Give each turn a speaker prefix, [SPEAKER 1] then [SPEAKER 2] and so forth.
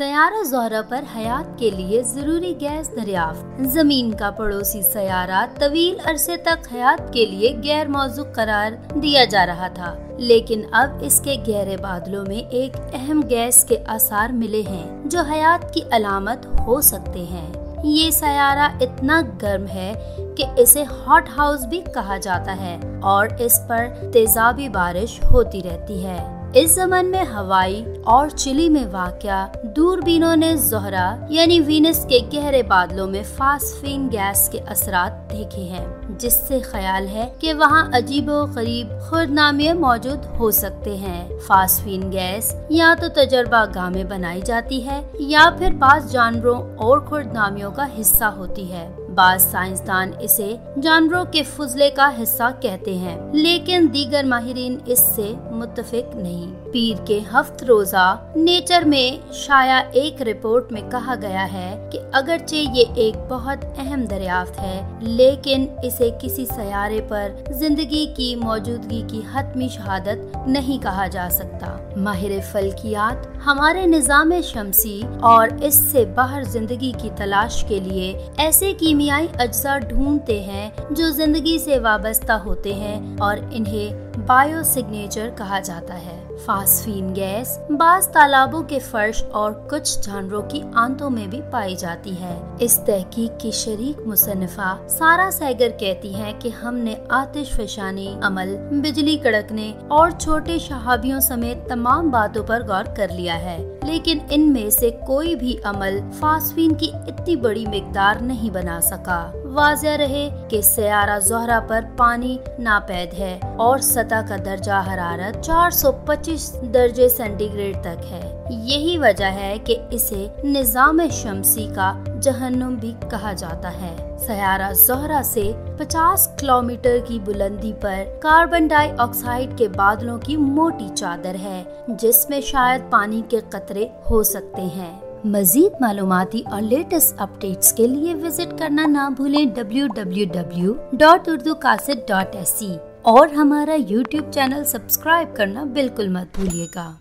[SPEAKER 1] सयारा ज़ोहरा पर हयात के लिए जरूरी गैस दरियाफ्त। जमीन का पड़ोसी सयारा तवील अरसे तक हयात के लिए गैर मौजू करार दिया जा रहा था, लेकिन अब इसके गहरे बादलों में एक अहम गैस के आसार मिले हैं जो हयात की अलामत हो सकते हैं। ये सयारा इतना गर्म है कि इसे हॉट हाउस भी कहा जाता है और इस पर तेजाबी बारिश होती रहती है। इस ज़मन में हवाई और चिली में वाक़या दूरबीनों ने ज़ोहरा यानी वीनस के गहरे बादलों में फास्फीन गैस के असरात देखे हैं, जिससे ख्याल है कि वहाँ अजीबो गरीब खुर्दनामियाँ मौजूद हो सकते हैं। फास्फीन गैस या तो तजर्बा गाह में बनाई जाती है या फिर बाज़ जानवरों और खुर्दनामियों का हिस्सा होती है। बाज़ साइंसदान इसे जानवरों के फुजले का हिस्सा कहते हैं, लेकिन दीगर माहिरीन इससे मुत्तफिक नहीं। पीर के हफ्त रोजा नेचर में शाया एक रिपोर्ट में कहा गया है कि अगरचे ये एक बहुत अहम दरियाफ्त है, लेकिन इसे किसी सयारे पर जिंदगी की मौजूदगी की हतमी शहादत नहीं कहा जा सकता। माहिर फल्कियात हमारे निज़ाम शमसी और इससे बाहर जिंदगी की तलाश के लिए ऐसे कीमियाई अज्जा ढूंढते हैं जो जिंदगी से वाबस्ता होते हैं और इन्हें बायो सिग्नेचर कहा जाता है। फास्फीन गैस बाज़ तालाबों के फर्श और कुछ जानवरों की आंतों में भी पाई जाती है। इस तहकीक की शरीक मुसन्निफा सारा सैगर कहती हैं कि हमने आतिश फशानी अमल, बिजली कड़कने और छोटे शहाबियों समेत तमाम बातों पर गौर कर लिया है, लेकिन इनमें से कोई भी अमल फास्फीन की इतनी बड़ी मिकदार नहीं बना सका। वाज़िह रहे कि सयारा ज़ोहरा पर पानी नापैद है और सतह का दर्जा हरारत 425 दर्जे सेंटीग्रेड तक है। यही वजह है कि इसे निज़ाम शमसी का जहन्नुम भी कहा जाता है। सयारा ज़ोहरा से 50 किलोमीटर की बुलंदी पर कार्बन डाइऑक्साइड के बादलों की मोटी चादर है, जिसमें शायद पानी के कतरे हो सकते हैं। मजीद मालूमाती और लेटेस्ट अपडेट्स के लिए विजिट करना ना भूलें www.urducassette.se और हमारा YouTube चैनल सब्सक्राइब करना बिल्कुल मत भूलिएगा।